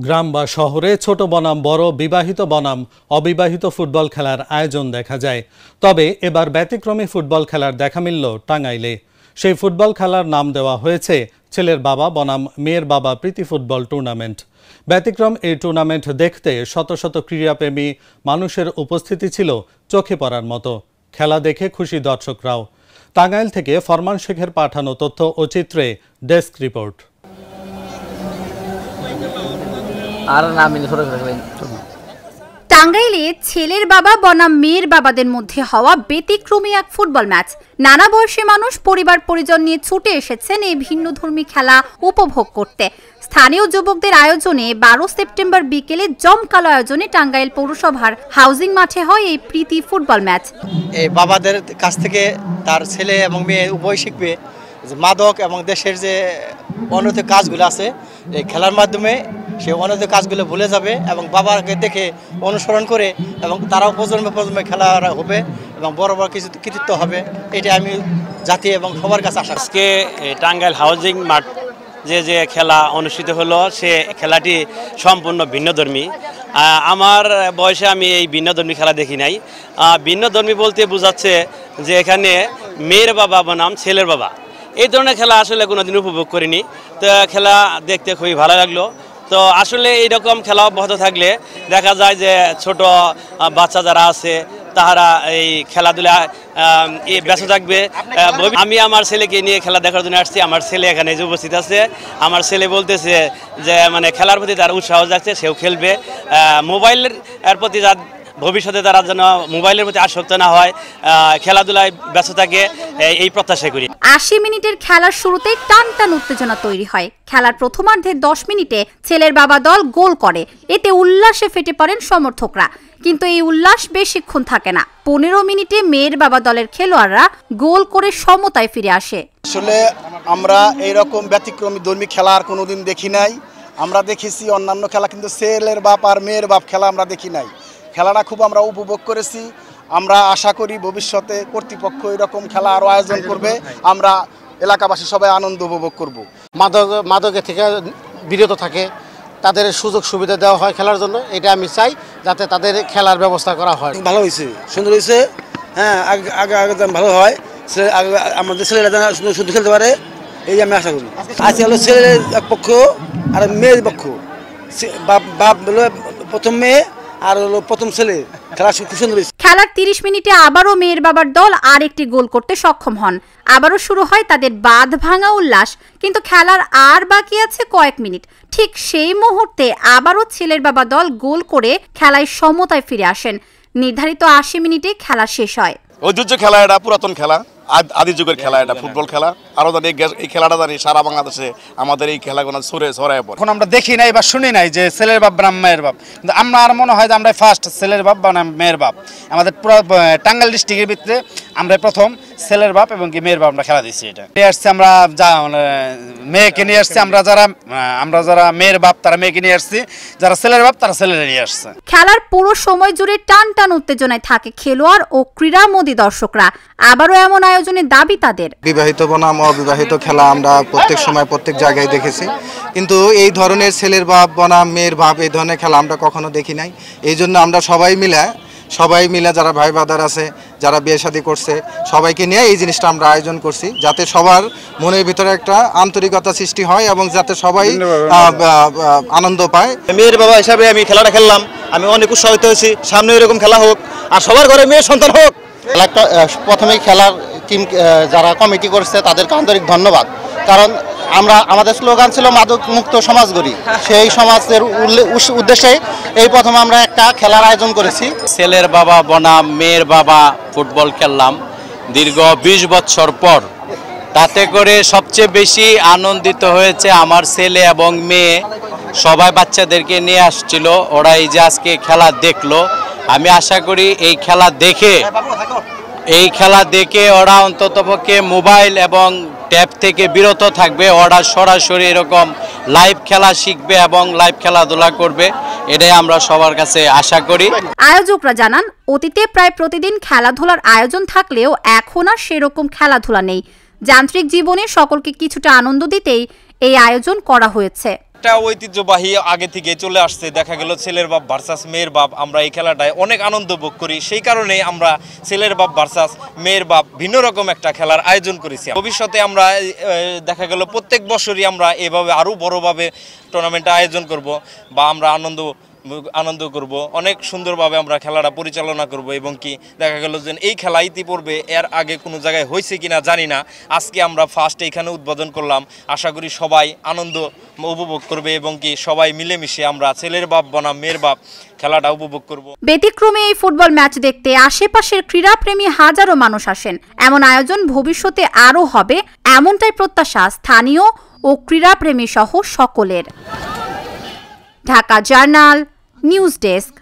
গ্রাম বা শহরে ছোট বনাম বড়, বিবাহিত বনাম অবিবাহিত ফুটবল খেলার আয়োজন দেখা যায়। তবে এবার ব্যতিক্রমী ফুটবল খেলার দেখা মিলল টাঙ্গাইলে। সেই ফুটবল খেলার নাম দেওয়া হয়েছে ছেলের বাবা বনাম মেয়ের বাবা প্রীতি ফুটবল টুর্নামেন্ট। ব্যতিক্রম এই টুর্নামেন্ট দেখতে শত শত ক্রীড়াপ্রেমী মানুষের উপস্থিতি ছিল চোখে পড়ার মতো। খেলা দেখে খুশি দর্শকরাও। টাঙ্গাইল থেকে ফরমান শেখের পাঠানো তথ্য ও চিত্রে ডেস্ক রিপোর্ট। টাঙ্গাইলে ছেলের বাবা বনাম মেয়ের বাবাদের মধ্যে হওয়া ব্যতিক্রমী এক ফুটবল ম্যাচ। নানা বয়সী মানুষ পরিবার পরিজন নিয়ে ছুটে এসেছেন এই ভিন্নধর্মী খেলা উপভোগ করতে। স্থানীয় যুবকদের আয়োজনে 12 সেপ্টেম্বর বিকেলে জমকালো আয়োজনে টাঙ্গাইল পৌরসভার হাউজিং মাঠে হয় এই প্রীতি ফুটবল ম্যাচ। এই বাবাদের কাছ থেকে তার ছেলে এবং মেয়ে উভয় শিখবে যে মাদক এবং দেশের যে অনৈতিক কাজগুলো আছে, এই খেলার মাধ্যমে সে অনৈতিক কাজগুলো ভুলে যাবে এবং বাবাকে দেখে অনুসরণ করে এবং তারাও প্রজন্মে প্রজন্মে খেলা হবে এবং বড় বড় কিছু কৃতিত্ব হবে। এটা আমি জাতি এবং সবার কাছে আশা। আজকে টাঙ্গাইল হাউজিং মাঠ যে খেলা অনুষ্ঠিত হলো, সে খেলাটি সম্পূর্ণ ভিন্নধর্মী। আমার বয়সে আমি এই ভিন্নধর্মী খেলা দেখি নাই। ভিন্নধর্মী বলতে বোঝাচ্ছে যে এখানে মেয়ের বাবা বনাম ছেলের বাবা, এই ধরনের খেলা আসলে কোনোদিন উপভোগ করিনি। তো খেলা দেখতে খুবই ভালো লাগলো। তো আসলে এইরকম খেলা অব্যাহত থাকলে দেখা যায় যে ছোট বাচ্চা যারা আছে তারা এই খেলাধুলা ব্যস্ত থাকবে। আমি আমার ছেলেকে নিয়ে খেলা দেখার জন্য আসছি। আমার ছেলে এখানে যে উপস্থিত আছে, আমার ছেলে বলতেছে যে মানে খেলার প্রতি তার উৎসাহ যাচ্ছে, সেও খেলবে। মোবাইলের প্রতি ভবিষ্যতে তারা যেন মোবাইলের প্রতি আসক্ত না হয়, খেলাধুলায় ব্যস্ত থাকে, এই প্রত্যাশা করি। 80 মিনিটের খেলার শুরুতেই টানটান উত্তেজনা তৈরি হয়। খেলার প্রথমার্ধে 10 মিনিটে ছেলের বাবা দল গোল করে। এতে উল্লাসে ফেটে পড়েন সমর্থকরা। কিন্তু এই উল্লাস বেশিক্ষণ থাকে না। 15 মিনিটে মেয়ের বাবা দলের খেলোয়াড়রা গোল করে সমতায় ফিরে আসে। আসলে আমরা এইরকম ব্যতিক্রমী ধর্মী খেলা আর কোনোদিন দেখি নাই। আমরা দেখেছি অন্যান্য খেলা, কিন্তু ছেলের বাপ আর মেয়ের বাপ খেলা আমরা দেখি নাই। খেলাটা খুব আমরা উপভোগ করেছি। আমরা আশা করি ভবিষ্যতে কর্তৃপক্ষ এরকম খেলা আরও আয়োজন করবে। আমরা এলাকাবাসী সবাই আনন্দ উপভোগ করব। মাদকের থেকে বিরত থাকে, তাদের সুযোগ সুবিধা দেওয়া হয় খেলার জন্য। এটা আমি চাই যাতে তাদের খেলার ব্যবস্থা করা হয়। ভালো হয়েছে, সুন্দর হয়েছে। হ্যাঁ, আগে ভালো হয়, আমাদের ছেলেরা যেন সুন্দর খেলতে পারে, এই আমি আশা করি। আজকে হলো ছেলের পক্ষ আর মেয়ের পক্ষ। বাপ হলো প্রথম মেয়ে আর হলো প্রথম ছেলে। খেলা খুব সুন্দর হয়েছে। খেলার 30 মিনিটে আবারও মেয়ের বাবার দল আরেকটি গোল করতে সক্ষম হন। আবারও শুরু হয় তাদের বাঁধ ভাঙা উল্লাস। কিন্তু খেলার আর বাকি আছে কয়েক মিনিট। ঠিক সেই মুহূর্তে আবারও ছেলের বাবা দল গোল করে খেলায় সমতায় ফিরে আসেন। নির্ধারিত 80 মিনিটে খেলা শেষ হয়। ঐতিহ্য খেলা, এটা পুরাতন খেলা, আদি যুগের খেলা, এটা ফুটবল খেলা। আরো জানি এই খেলাটা জানি সারা বাংলাদেশে আমাদের এই খেলাগুলো ছড়ায় পড়ে। এখন আমরা দেখি নাই বা শুনি নাই যে ছেলের বাপ বনাম মেয়ের বাপ, কিন্তু আমরা আর মনে হয় যে আমরা ফার্স্ট ছেলের বাপ বনাম মেয়ের বাপ। আমাদের পুরো টাঙ্গাইল ডিস্ট্রিক্টের ভিতরে আমরা প্রথম ছেলের বাপ এবং মেয়ের বাপ আমরা খেলা দিচ্ছি। এটা নিয়ে আসছি আমরা, মেয়েকে নিয়ে আসছি। আমরা যারা মেয়ের বাপ তারা মেয়েকে নিয়ে আসছি, যারা ছেলের বাপ তারা ছেলেরা নিয়ে আসছে। খেলার পুরো সময় জুড়ে টান উত্তেজনায় থাকে খেলোয়াড় ও ক্রীড়ামোদী দর্শকরা। আবারও এমন আয়োজনের দাবি তাদের। বিবাহিত বনাম অবিবাহিত খেলা আমরা প্রত্যেক সময় প্রত্যেক জায়গায় দেখেছি, কিন্তু এই ধরনের ছেলের বাপ বনাম মেয়ের বাপ এই ধরনের খেলা আমরা কখনো দেখি নাই। এই জন্য আমরা সবাই মিলে যারা ভাই বাদার আছে, যারা বিয়ে শাদী করছে, সবাইকে নিয়ে এই জিনিসটা আমরা আয়োজন করছি, যাতে সবার মনের ভিতরে একটা আন্তরিকতা সৃষ্টি হয় এবং যাতে সবাই আনন্দ পায়। মেয়ের বাবা হিসাবে আমি খেলাটা খেললাম, আমি অনেক উৎসাহিত হয়েছি। সামনে এরকম খেলা হোক আর সবার ঘরে মেয়ে সন্তান হোক। প্রথমেই খেলার টিম যারা কমিটি করছে তাদেরকে আন্তরিক ধন্যবাদ। কারণ আমাদের স্লোগান ছিল মাদক মুক্ত সমাজ গড়ি। সেই সমাজের উদ্দেশ্যে এই প্রথম আমরা একটা খেলার আয়োজন করেছি। ছেলের বাবা বনাম মেয়ের বাবা ফুটবল খেললাম দীর্ঘ 20 বছর পর। তাতে করে সবচেয়ে বেশি আনন্দিত হয়েছে আমার ছেলে এবং মেয়ে। সবাই বাচ্চাদেরকে নিয়ে আসছিল, ওরা এই যে আজকে খেলা দেখলো। আমি আশা করি এই খেলা দেখে ওরা অন্ততপক্ষে মোবাইল এবং ট্যাব থেকে বিরত থাকবে। ওরা সরাসরি এরকম লাইভ খেলা শিখবে এবং লাইভ খেলাধুলা করবে, এটাই আমরা সবার কাছে আশা করি। আয়োজকরা জানান, অতীতে প্রায় প্রতিদিন খেলাধুলার আয়োজন থাকলেও এখন আর সেরকম খেলাধুলা নেই। যান্ত্রিক জীবনে সকলকে কিছুটা আনন্দ দিতেই এই আয়োজন করা হয়েছে। একটা ঐতিহ্যবাহী আগে থেকে চলে আসছে, দেখা গেল ছেলের বাপ ভার্সাস মেয়ের বাপ। আমরা এই খেলাটায় অনেক আনন্দ ভোগ করি, সেই কারণে আমরা ছেলের বাপ ভার্সাস মেয়ের বাপ ভিন্ন রকম একটা খেলার আয়োজন করেছি। ভবিষ্যতে আমরা দেখা গেল প্রত্যেক বছরই আমরা এভাবে আরও বড়ভাবে টুর্নামেন্টটা আয়োজন করব বা আমরা আনন্দ করব, অনেক সুন্দরভাবে আমরা খেলাটা পরিচালনা করব। এবং কি দেখা গেল যে এই খেলা ইতিপূর্বে এর আগে কোনো জায়গায় হয়েছে কিনা জানি না, আজকে আমরা ফার্স্ট এইখানে উদ্বোধন করলাম। আশা করি সবাই আনন্দ উপভোগ করবে এবং কি সবাই মিলেমিশে আমরা ছেলের বাপ বনাম মেয়ের বাপ খেলাটা উপভোগ করব। ব্যতিক্রমে এই ফুটবল ম্যাচ দেখতে আশেপাশের ক্রীড়াপ্রেমী হাজারো মানুষ আসেন। এমন আয়োজন ভবিষ্যতে আরও হবে, এমনটাই প্রত্যাশা স্থানীয় ও ক্রীড়াপ্রেমী সহ সকলের। Dhaka journal news desk.